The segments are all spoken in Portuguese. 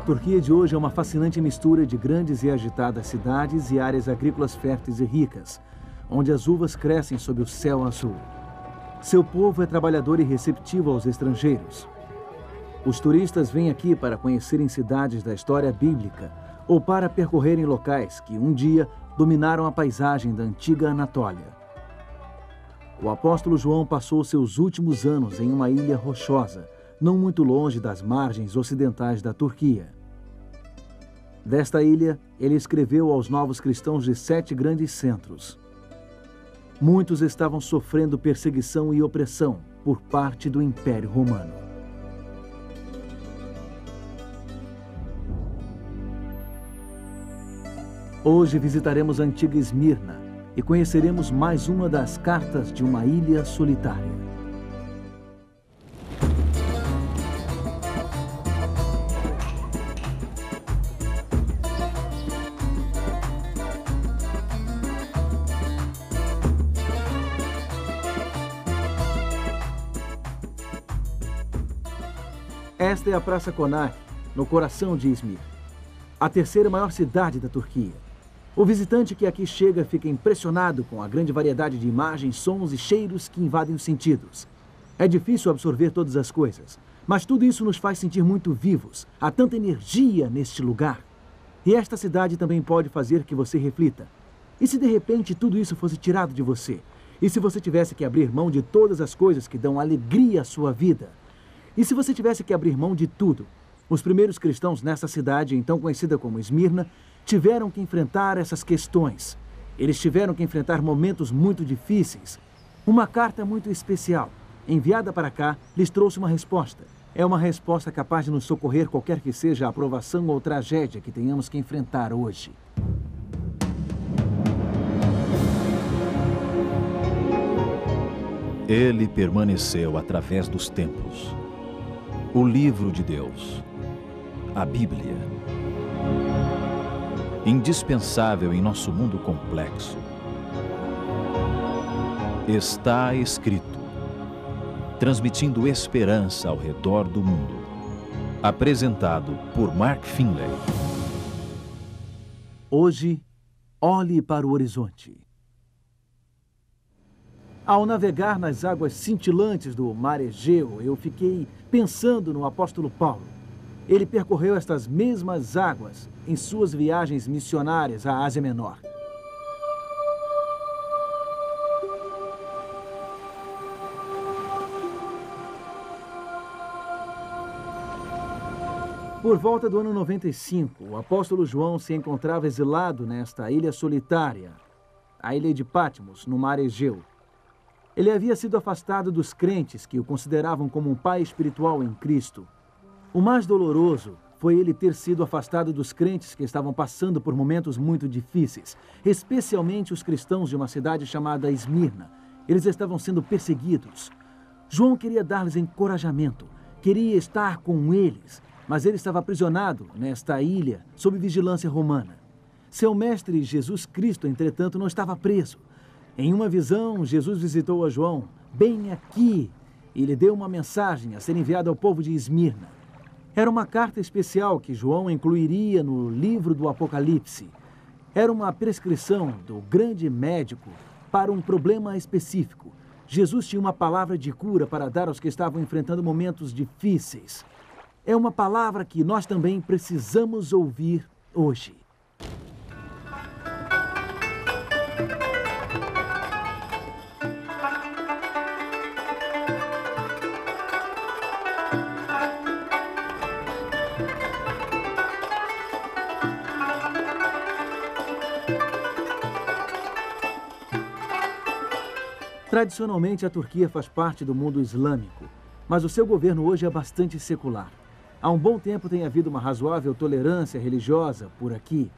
Turquia de hoje é uma fascinante mistura de grandes e agitadas cidades e áreas agrícolas férteis e ricas, onde as uvas crescem sob o céu azul. Seu povo é trabalhador e receptivo aos estrangeiros. Os turistas vêm aqui para conhecerem cidades da história bíblica ou para percorrerem locais que um dia dominaram a paisagem da antiga Anatólia. O apóstolo João passou seus últimos anos em uma ilha rochosa, não muito longe das margens ocidentais da Turquia. Desta ilha, ele escreveu aos novos cristãos de 7 grandes centros. Muitos estavam sofrendo perseguição e opressão por parte do Império Romano. Hoje visitaremos a antiga Esmirna e conheceremos mais uma das cartas de uma ilha solitária. Esta é a Praça Konak, no coração de Izmir, a terceira maior cidade da Turquia. O visitante que aqui chega fica impressionado com a grande variedade de imagens, sons e cheiros que invadem os sentidos. É difícil absorver todas as coisas, mas tudo isso nos faz sentir muito vivos. Há tanta energia neste lugar. E esta cidade também pode fazer que você reflita. E se de repente tudo isso fosse tirado de você? E se você tivesse que abrir mão de todas as coisas que dão alegria à sua vida? E se você tivesse que abrir mão de tudo? Os primeiros cristãos nessa cidade, então conhecida como Esmirna, tiveram que enfrentar essas questões. Eles tiveram que enfrentar momentos muito difíceis. Uma carta muito especial, enviada para cá, lhes trouxe uma resposta. É uma resposta capaz de nos socorrer qualquer que seja a aprovação ou tragédia que tenhamos que enfrentar hoje. Ele permaneceu através dos tempos. O livro de Deus, a Bíblia. Indispensável em nosso mundo complexo. Está escrito, transmitindo esperança ao redor do mundo. Apresentado por Mark Finley. Hoje, olhe para o horizonte. Ao navegar nas águas cintilantes do Mar Egeu, eu fiquei pensando no apóstolo Paulo. Ele percorreu estas mesmas águas em suas viagens missionárias à Ásia Menor. Por volta do ano 95, o apóstolo João se encontrava exilado nesta ilha solitária, a ilha de Patmos, no Mar Egeu. Ele havia sido afastado dos crentes que o consideravam como um pai espiritual em Cristo. O mais doloroso foi ele ter sido afastado dos crentes que estavam passando por momentos muito difíceis, especialmente os cristãos de uma cidade chamada Esmirna. Eles estavam sendo perseguidos. João queria dar-lhes encorajamento, queria estar com eles, mas ele estava aprisionado nesta ilha sob vigilância romana. Seu mestre Jesus Cristo, entretanto, não estava preso. Em uma visão, Jesus visitou a João, bem aqui, e lhe deu uma mensagem a ser enviada ao povo de Esmirna. Era uma carta especial que João incluiria no livro do Apocalipse. Era uma prescrição do grande médico para um problema específico. Jesus tinha uma palavra de cura para dar aos que estavam enfrentando momentos difíceis. É uma palavra que nós também precisamos ouvir hoje. Tradicionalmente, a Turquia faz parte do mundo islâmico, mas o seu governo hoje é bastante secular. Há um bom tempo tem havido uma razoável tolerância religiosa por aqui.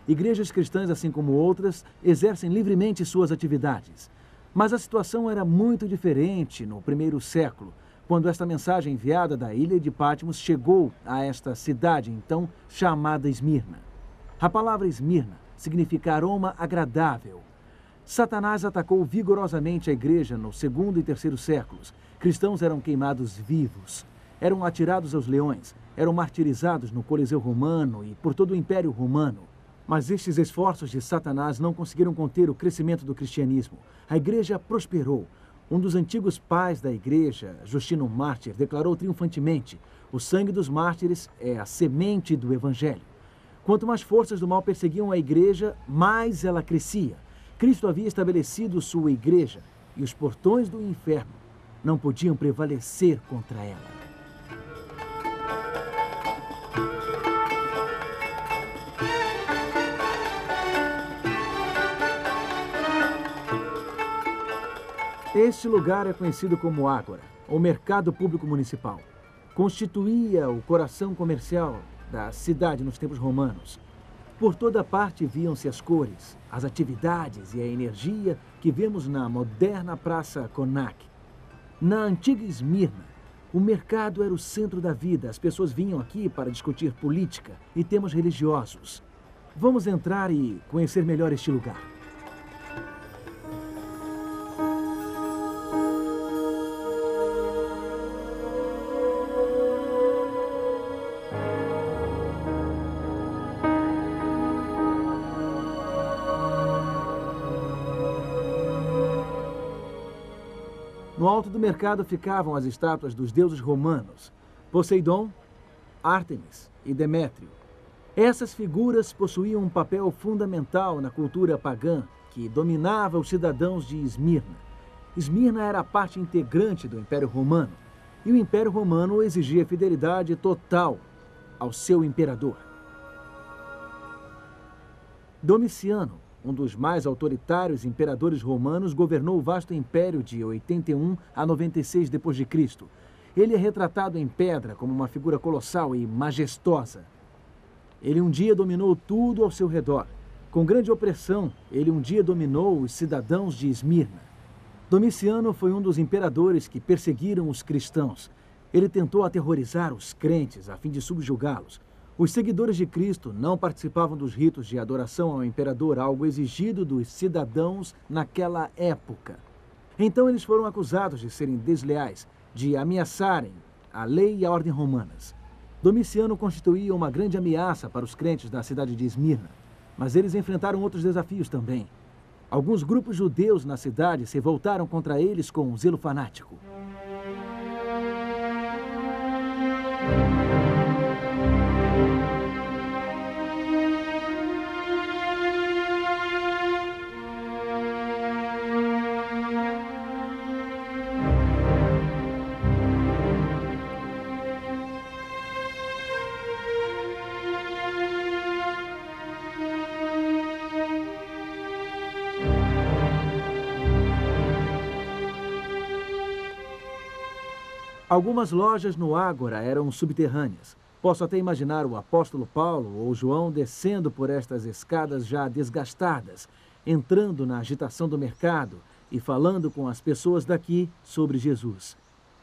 Igrejas cristãs, assim como outras, exercem livremente suas atividades. Mas a situação era muito diferente no primeiro século, quando esta mensagem enviada da ilha de Patmos chegou a esta cidade, então chamada Esmirna. A palavra Esmirna significa aroma agradável. Satanás atacou vigorosamente a igreja no segundo e terceiro séculos. Cristãos eram queimados vivos. eram atirados aos leões, eram martirizados no Coliseu Romano e por todo o Império Romano. Mas estes esforços de Satanás não conseguiram conter o crescimento do cristianismo. A igreja prosperou. Um dos antigos pais da igreja, Justino Mártir, declarou triunfantemente: o sangue dos mártires é a semente do evangelho. Quanto mais forças do mal perseguiam a igreja, mais ela crescia. Cristo havia estabelecido sua igreja e os portões do inferno não podiam prevalecer contra ela. Este lugar é conhecido como Ágora, ou Mercado Público Municipal. Constituía o coração comercial da cidade nos tempos romanos. Por toda parte viam-se as cores, as atividades e a energia que vemos na moderna Praça Konak. Na antiga Esmirna, o mercado era o centro da vida. As pessoas vinham aqui para discutir política e temas religiosos. Vamos entrar e conhecer melhor este lugar. No alto do mercado ficavam as estátuas dos deuses romanos, Poseidon, Ártemis e Demétrio. Essas figuras possuíam um papel fundamental na cultura pagã que dominava os cidadãos de Esmirna. Esmirna era a parte integrante do Império Romano, e o Império Romano exigia fidelidade total ao seu imperador. Domiciano, um dos mais autoritários imperadores romanos, governou o vasto império de 81 a 96 d.C. Ele é retratado em pedra como uma figura colossal e majestosa. Ele um dia dominou tudo ao seu redor. Com grande opressão, ele um dia dominou os cidadãos de Esmirna. Domiciano foi um dos imperadores que perseguiram os cristãos. Ele tentou aterrorizar os crentes a fim de subjugá-los. Os seguidores de Cristo não participavam dos ritos de adoração ao imperador, algo exigido dos cidadãos naquela época. Então eles foram acusados de serem desleais, de ameaçarem a lei e a ordem romanas. Domiciano constituía uma grande ameaça para os crentes da cidade de Esmirna, mas eles enfrentaram outros desafios também. Alguns grupos judeus na cidade se voltaram contra eles com um zelo fanático. Algumas lojas no Ágora eram subterrâneas. Posso até imaginar o apóstolo Paulo ou João descendo por estas escadas já desgastadas, entrando na agitação do mercado e falando com as pessoas daqui sobre Jesus.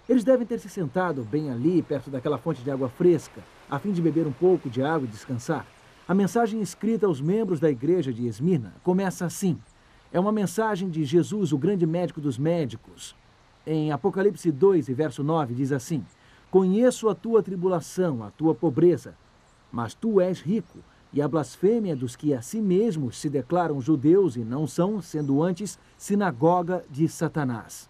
Eles devem ter se sentado bem ali, perto daquela fonte de água fresca, a fim de beber um pouco de água e descansar. A mensagem escrita aos membros da igreja de Esmirna começa assim. É uma mensagem de Jesus, o grande médico dos médicos. Em Apocalipse 2, verso 9, diz assim: conheço a tua tribulação, a tua pobreza, mas tu és rico, e a blasfêmia dos que a si mesmos se declaram judeus e não são, sendo antes sinagoga de Satanás.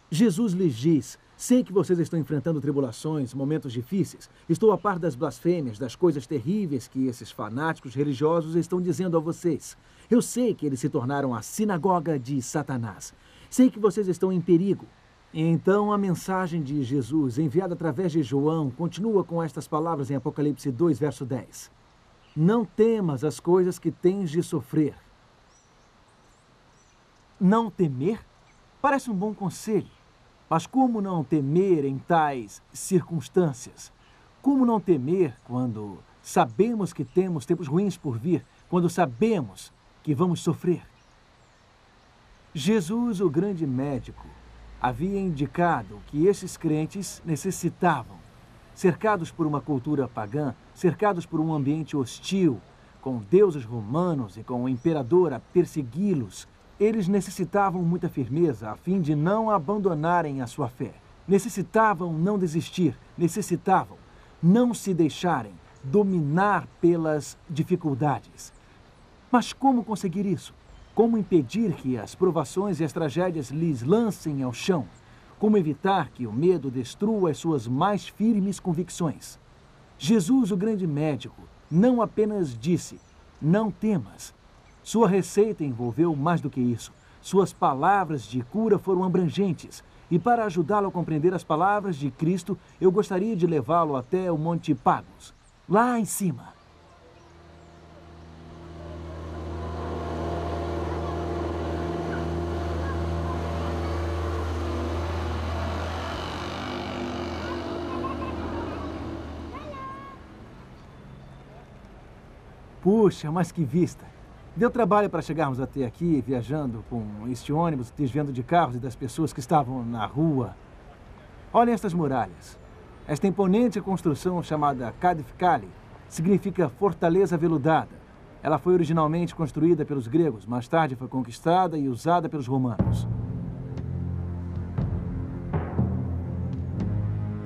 Jesus lhes diz: sei que vocês estão enfrentando tribulações, momentos difíceis. Estou a par das blasfêmias, das coisas terríveis que esses fanáticos religiosos estão dizendo a vocês. Eu sei que eles se tornaram a sinagoga de Satanás. Sei que vocês estão em perigo. E então a mensagem de Jesus, enviada através de João, continua com estas palavras em Apocalipse 2, verso 10. Não temas as coisas que tens de sofrer. Não temer? Parece um bom conselho. Mas como não temer em tais circunstâncias? Como não temer quando sabemos que temos tempos ruins por vir, quando sabemos que vamos sofrer? Jesus, o grande médico, havia indicado que esses crentes necessitavam, cercados por uma cultura pagã, cercados por um ambiente hostil, com deuses romanos e com o imperador a persegui-los, eles necessitavam muita firmeza a fim de não abandonarem a sua fé. Necessitavam não desistir, necessitavam não se deixarem dominar pelas dificuldades. Mas como conseguir isso? Como impedir que as provações e as tragédias lhes lancem ao chão? Como evitar que o medo destrua as suas mais firmes convicções? Jesus, o grande médico, não apenas disse, não temas. Sua receita envolveu mais do que isso. Suas palavras de cura foram abrangentes. E para ajudá-lo a compreender as palavras de Cristo, eu gostaria de levá-lo até o Monte Pagos, lá em cima. Puxa, mas que vista! Deu trabalho para chegarmos até aqui, viajando com este ônibus, desviando de carros e das pessoas que estavam na rua. Olhem estas muralhas. Esta imponente construção chamada Kadifkali significa fortaleza veludada. Ela foi originalmente construída pelos gregos, mais tarde foi conquistada e usada pelos romanos.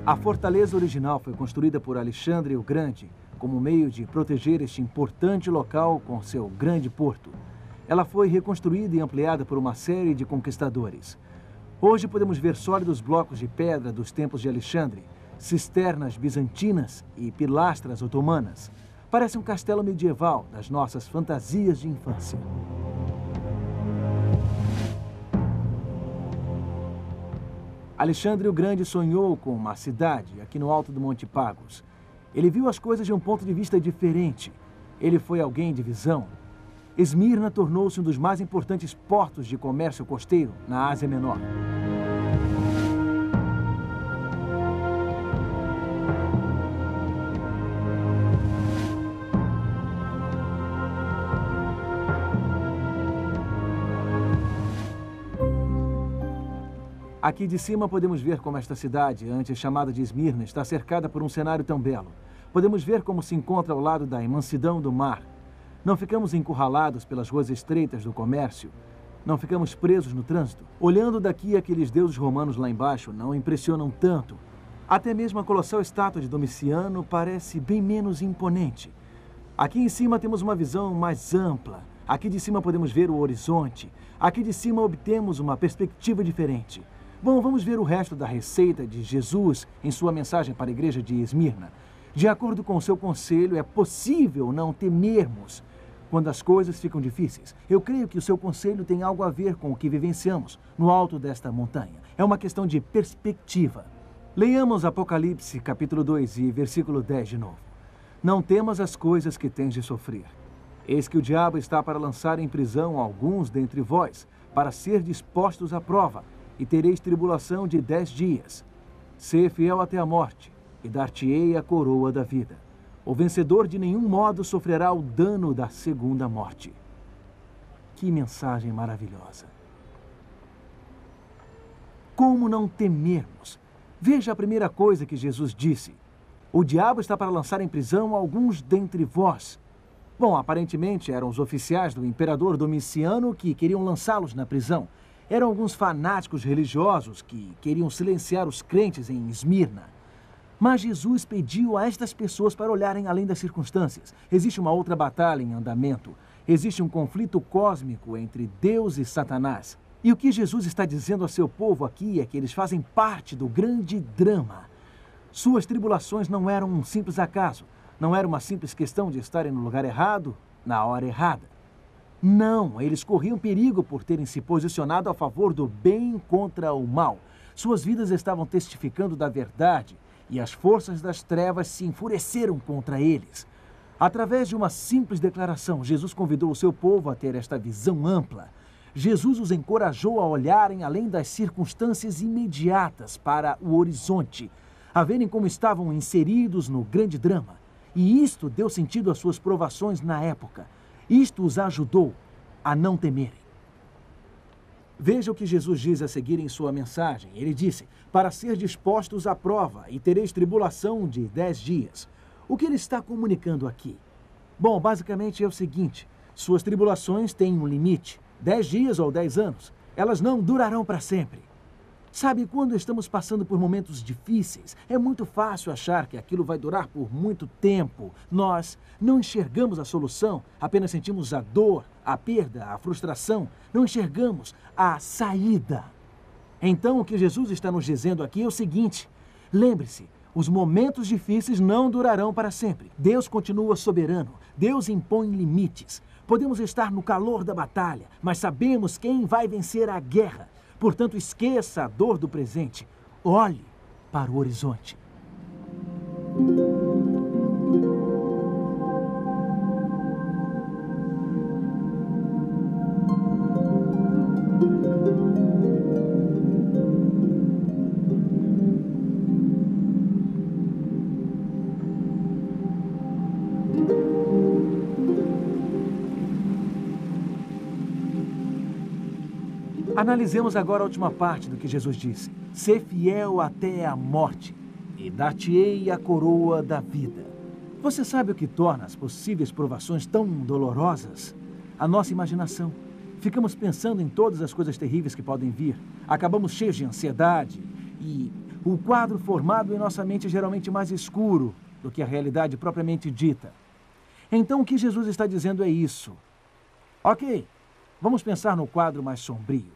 A fortaleza original foi construída por Alexandre o Grande, como meio de proteger este importante local com seu grande porto. Ela foi reconstruída e ampliada por uma série de conquistadores. Hoje podemos ver sólidos blocos de pedra dos templos de Alexandre, cisternas bizantinas e pilastras otomanas. Parece um castelo medieval das nossas fantasias de infância. Alexandre o Grande sonhou com uma cidade aqui no alto do Monte Pagos. Ele viu as coisas de um ponto de vista diferente. Ele foi alguém de visão. Esmirna tornou-se um dos mais importantes portos de comércio costeiro na Ásia Menor. Aqui de cima podemos ver como esta cidade, antes chamada de Esmirna, está cercada por um cenário tão belo. Podemos ver como se encontra ao lado da imensidão do mar. Não ficamos encurralados pelas ruas estreitas do comércio. Não ficamos presos no trânsito. Olhando daqui, aqueles deuses romanos lá embaixo não impressionam tanto. Até mesmo a colossal estátua de Domiciano parece bem menos imponente. Aqui em cima temos uma visão mais ampla. Aqui de cima podemos ver o horizonte. Aqui de cima obtemos uma perspectiva diferente. Bom, vamos ver o resto da receita de Jesus em sua mensagem para a igreja de Esmirna. De acordo com o seu conselho, é possível não temermos quando as coisas ficam difíceis. Eu creio que o seu conselho tem algo a ver com o que vivenciamos no alto desta montanha. É uma questão de perspectiva. Leiamos Apocalipse, capítulo 2 e versículo 10 de novo. Não temas as coisas que tens de sofrer. Eis que o diabo está para lançar em prisão alguns dentre vós, para ser dispostos à prova, e tereis tribulação de 10 dias. Sê fiel até a morte, e dar-te-ei a coroa da vida. O vencedor de nenhum modo sofrerá o dano da segunda morte. Que mensagem maravilhosa! Como não temermos? Veja a primeira coisa que Jesus disse. O diabo está para lançar em prisão alguns dentre vós. Bom, aparentemente eram os oficiais do imperador Domiciano que queriam lançá-los na prisão. Eram alguns fanáticos religiosos que queriam silenciar os crentes em Esmirna. Mas Jesus pediu a estas pessoas para olharem além das circunstâncias. Existe uma outra batalha em andamento. Existe um conflito cósmico entre Deus e Satanás. E o que Jesus está dizendo ao seu povo aqui é que eles fazem parte do grande drama. Suas tribulações não eram um simples acaso. Não era uma simples questão de estarem no lugar errado, na hora errada. Não, eles corriam perigo por terem se posicionado a favor do bem contra o mal. Suas vidas estavam testificando da verdade e as forças das trevas se enfureceram contra eles. Através de uma simples declaração, Jesus convidou o seu povo a ter esta visão ampla. Jesus os encorajou a olharem além das circunstâncias imediatas para o horizonte, a verem como estavam inseridos no grande drama. E isto deu sentido às suas provações na época. Isto os ajudou a não temerem. Veja o que Jesus diz a seguir em sua mensagem. Ele disse, para ser dispostos à prova e tereis tribulação de 10 dias. O que ele está comunicando aqui? Bom, basicamente é o seguinte, suas tribulações têm um limite, 10 dias ou 10 anos. Elas não durarão para sempre. Sabe, quando estamos passando por momentos difíceis, é muito fácil achar que aquilo vai durar por muito tempo. Nós não enxergamos a solução, apenas sentimos a dor, a perda, a frustração. Não enxergamos a saída. Então, o que Jesus está nos dizendo aqui é o seguinte: lembre-se, os momentos difíceis não durarão para sempre. Deus continua soberano. Deus impõe limites. Podemos estar no calor da batalha, mas sabemos quem vai vencer a guerra. Portanto, esqueça a dor do presente. Olhe para o horizonte. Analisemos agora a última parte do que Jesus disse. Ser fiel até a morte, e dar-te-ei a coroa da vida. Você sabe o que torna as possíveis provações tão dolorosas? A nossa imaginação. Ficamos pensando em todas as coisas terríveis que podem vir. Acabamos cheios de ansiedade e o quadro formado em nossa mente é geralmente mais escuro do que a realidade propriamente dita. Então, o que Jesus está dizendo é isso. Ok, vamos pensar no quadro mais sombrio.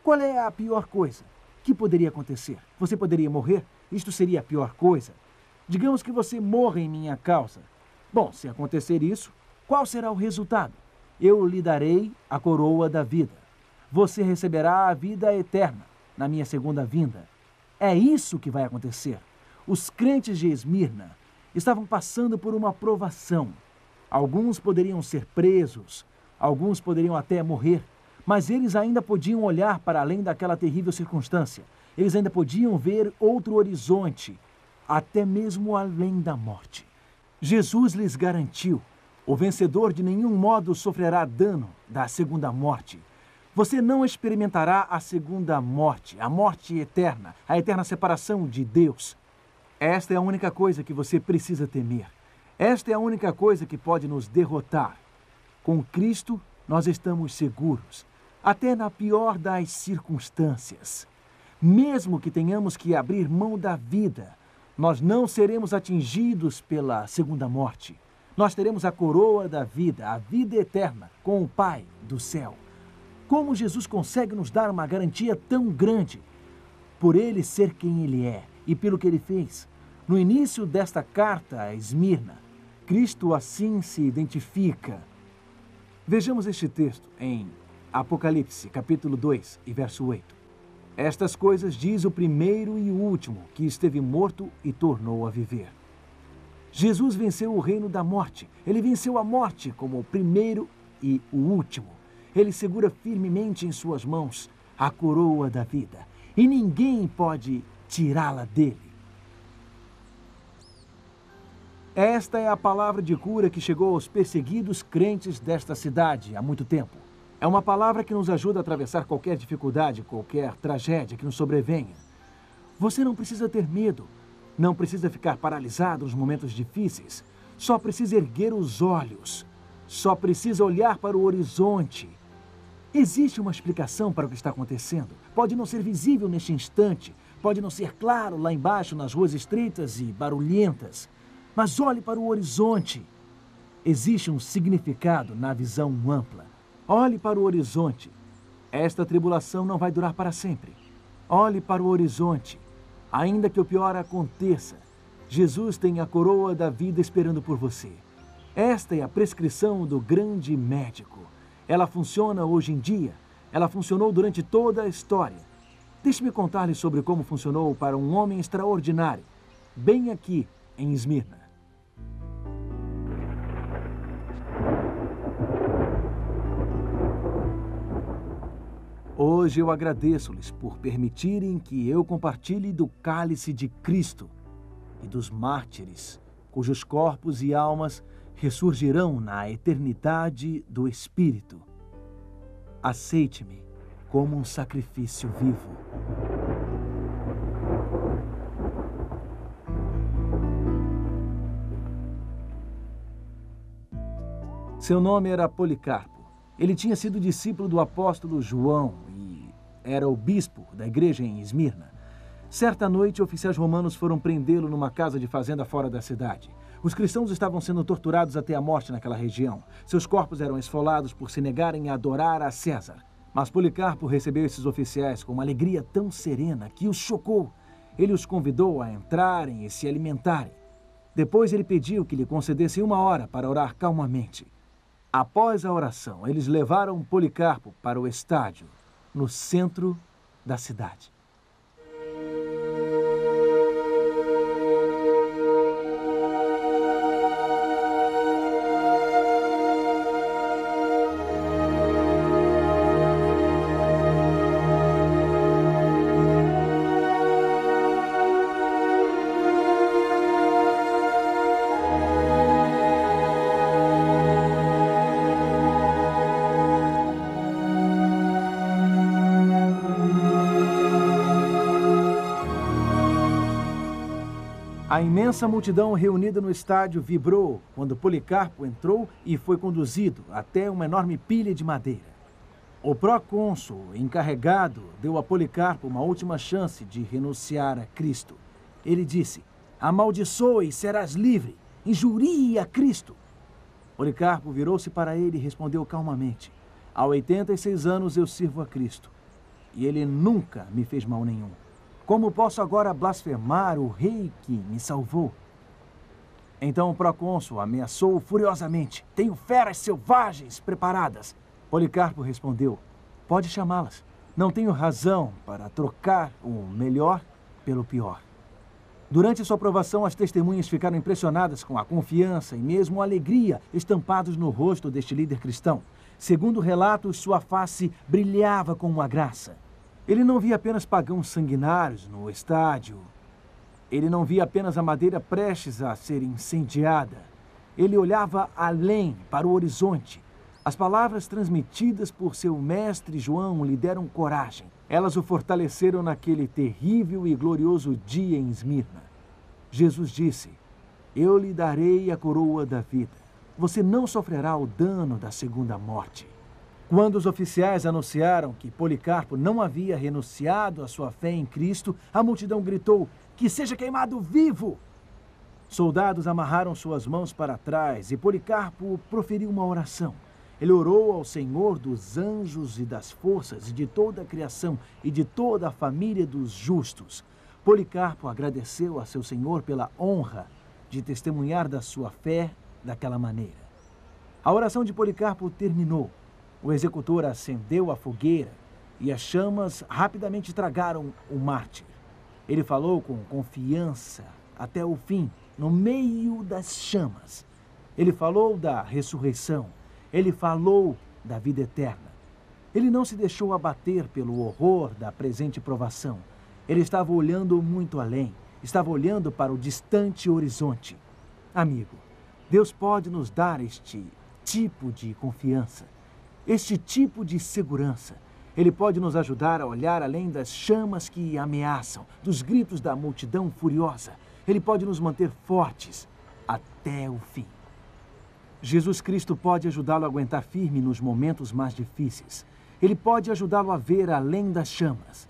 Qual é a pior coisa que poderia acontecer? Você poderia morrer? Isto seria a pior coisa. Digamos que você morra em minha causa. Bom, se acontecer isso, qual será o resultado? Eu lhe darei a coroa da vida. Você receberá a vida eterna na minha segunda vinda. É isso que vai acontecer. Os crentes de Esmirna estavam passando por uma provação. Alguns poderiam ser presos, alguns poderiam até morrer. Mas eles ainda podiam olhar para além daquela terrível circunstância. Eles ainda podiam ver outro horizonte, até mesmo além da morte. Jesus lhes garantiu: o vencedor de nenhum modo sofrerá dano da segunda morte. Você não experimentará a segunda morte, a morte eterna, a eterna separação de Deus. Esta é a única coisa que você precisa temer. Esta é a única coisa que pode nos derrotar. Com Cristo, nós estamos seguros. Até na pior das circunstâncias. Mesmo que tenhamos que abrir mão da vida, nós não seremos atingidos pela segunda morte. Nós teremos a coroa da vida, a vida eterna, com o Pai do céu. Como Jesus consegue nos dar uma garantia tão grande? Por Ele ser quem Ele é e pelo que Ele fez. No início desta carta a Esmirna, Cristo assim se identifica. Vejamos este texto em Apocalipse, capítulo 2 e verso 8. Estas coisas diz o primeiro e o último, que esteve morto e tornou a viver. Jesus venceu o reino da morte. Ele venceu a morte como o primeiro e o último. Ele segura firmemente em suas mãos a coroa da vida. E ninguém pode tirá-la dele. Esta é a palavra de cura que chegou aos perseguidos crentes desta cidade há muito tempo. É uma palavra que nos ajuda a atravessar qualquer dificuldade, qualquer tragédia que nos sobrevenha. Você não precisa ter medo, não precisa ficar paralisado nos momentos difíceis. Só precisa erguer os olhos, só precisa olhar para o horizonte. Existe uma explicação para o que está acontecendo. Pode não ser visível neste instante, pode não ser claro lá embaixo nas ruas estreitas e barulhentas. Mas olhe para o horizonte. Existe um significado na visão ampla. Olhe para o horizonte. Esta tribulação não vai durar para sempre. Olhe para o horizonte. Ainda que o pior aconteça, Jesus tem a coroa da vida esperando por você. Esta é a prescrição do grande médico. Ela funciona hoje em dia. Ela funcionou durante toda a história. Deixe-me contar-lhe sobre como funcionou para um homem extraordinário, bem aqui em Esmirna. Hoje eu agradeço-lhes por permitirem que eu compartilhe do cálice de Cristo e dos mártires, cujos corpos e almas ressurgirão na eternidade do Espírito. Aceite-me como um sacrifício vivo. Seu nome era Policarpo. Ele tinha sido discípulo do apóstolo João e era o bispo da igreja em Esmirna. Certa noite, oficiais romanos foram prendê-lo numa casa de fazenda fora da cidade. Os cristãos estavam sendo torturados até a morte naquela região. Seus corpos eram esfolados por se negarem a adorar a César. Mas Policarpo recebeu esses oficiais com uma alegria tão serena que os chocou. Ele os convidou a entrarem e se alimentarem. Depois ele pediu que lhe concedessem 1 hora para orar calmamente. Após a oração, eles levaram Policarpo para o estádio, no centro da cidade. A imensa multidão reunida no estádio vibrou quando Policarpo entrou e foi conduzido até uma enorme pilha de madeira. O procônsul encarregado deu a Policarpo uma última chance de renunciar a Cristo. Ele disse: "Amaldiçoe e serás livre. Injurie a Cristo." Policarpo virou-se para ele e respondeu calmamente: "Há 86 anos eu sirvo a Cristo, e ele nunca me fez mal nenhum. Como posso agora blasfemar o rei que me salvou?" Então o procônsul ameaçou furiosamente: "Tenho feras selvagens preparadas." Policarpo respondeu: "Pode chamá-las. Não tenho razão para trocar o melhor pelo pior." Durante sua aprovação, as testemunhas ficaram impressionadas com a confiança e mesmo a alegria estampados no rosto deste líder cristão. Segundo relatos, sua face brilhava com uma graça. Ele não via apenas pagãos sanguinários no estádio. Ele não via apenas a madeira prestes a ser incendiada. Ele olhava além, para o horizonte. As palavras transmitidas por seu mestre João lhe deram coragem. Elas o fortaleceram naquele terrível e glorioso dia em Esmirna. Jesus disse: "Eu lhe darei a coroa da vida. Você não sofrerá o dano da segunda morte." Quando os oficiais anunciaram que Policarpo não havia renunciado à sua fé em Cristo, a multidão gritou: "Que seja queimado vivo!" Soldados amarraram suas mãos para trás e Policarpo proferiu uma oração. Ele orou ao Senhor dos anjos e das forças e de toda a criação e de toda a família dos justos. Policarpo agradeceu a seu Senhor pela honra de testemunhar da sua fé daquela maneira. A oração de Policarpo terminou. O executor acendeu a fogueira e as chamas rapidamente tragaram o mártir. Ele falou com confiança até o fim, no meio das chamas. Ele falou da ressurreição. Ele falou da vida eterna. Ele não se deixou abater pelo horror da presente provação. Ele estava olhando muito além. Estava olhando para o distante horizonte. Amigo, Deus pode nos dar este tipo de confiança. Este tipo de segurança. Ele pode nos ajudar a olhar além das chamas que ameaçam, dos gritos da multidão furiosa. Ele pode nos manter fortes até o fim. Jesus Cristo pode ajudá-lo a aguentar firme nos momentos mais difíceis. Ele pode ajudá-lo a ver além das chamas.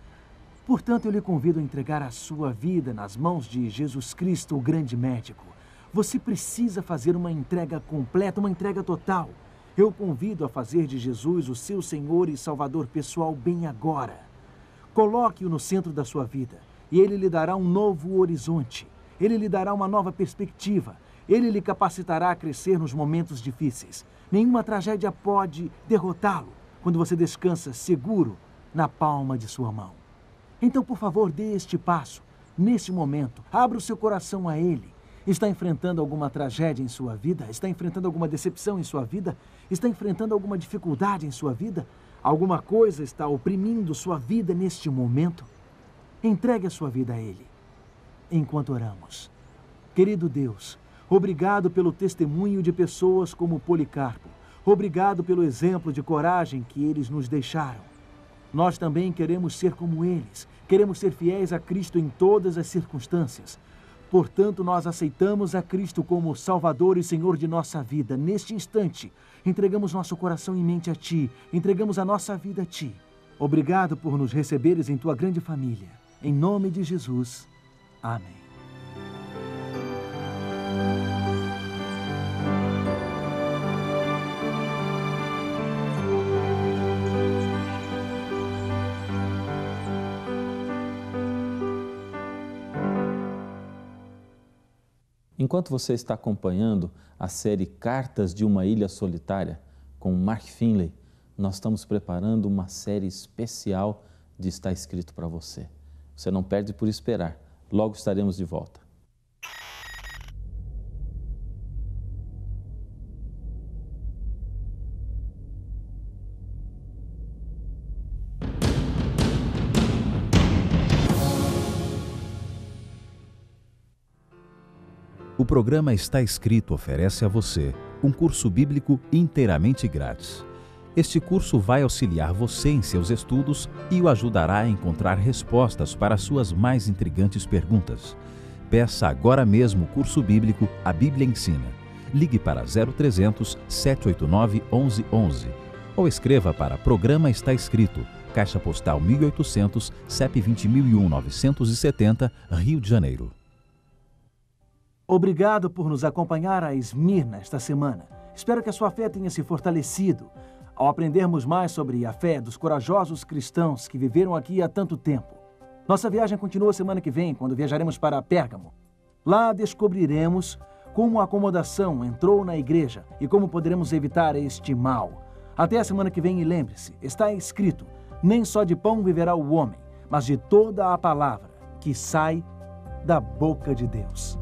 Portanto, eu lhe convido a entregar a sua vida nas mãos de Jesus Cristo, o grande médico. Você precisa fazer uma entrega completa, uma entrega total. Eu o convido a fazer de Jesus o seu Senhor e Salvador pessoal bem agora. Coloque-o no centro da sua vida e Ele lhe dará um novo horizonte. Ele lhe dará uma nova perspectiva. Ele lhe capacitará a crescer nos momentos difíceis. Nenhuma tragédia pode derrotá-lo quando você descansa seguro na palma de sua mão. Então, por favor, dê este passo. Neste momento, abra o seu coração a Ele. Está enfrentando alguma tragédia em sua vida? Está enfrentando alguma decepção em sua vida? Está enfrentando alguma dificuldade em sua vida? Alguma coisa está oprimindo sua vida neste momento? Entregue a sua vida a Ele. Enquanto oramos. Querido Deus, obrigado pelo testemunho de pessoas como Policarpo. Obrigado pelo exemplo de coragem que eles nos deixaram. Nós também queremos ser como eles. Queremos ser fiéis a Cristo em todas as circunstâncias. Portanto, nós aceitamos a Cristo como Salvador e Senhor de nossa vida. Neste instante, entregamos nosso coração e mente a Ti. Entregamos a nossa vida a Ti. Obrigado por nos receberes em tua grande família. Em nome de Jesus. Amém. Enquanto você está acompanhando a série Cartas de uma Ilha Solitária, com Mark Finley, nós estamos preparando uma série especial de Está Escrito para você. Você não perde por esperar. Logo estaremos de volta. O programa Está Escrito oferece a você um curso bíblico inteiramente grátis. Este curso vai auxiliar você em seus estudos e o ajudará a encontrar respostas para as suas mais intrigantes perguntas. Peça agora mesmo o curso bíblico A Bíblia Ensina. Ligue para 0300 789 1111 ou escreva para Programa Está Escrito, Caixa Postal 1800, CEP 20.001 970, Rio de Janeiro. Obrigado por nos acompanhar a Esmirna esta semana. Espero que a sua fé tenha se fortalecido ao aprendermos mais sobre a fé dos corajosos cristãos que viveram aqui há tanto tempo. Nossa viagem continua semana que vem, quando viajaremos para Pérgamo. Lá descobriremos como a acomodação entrou na igreja e como poderemos evitar este mal. Até a semana que vem e lembre-se, está escrito, nem só de pão viverá o homem, mas de toda a palavra que sai da boca de Deus.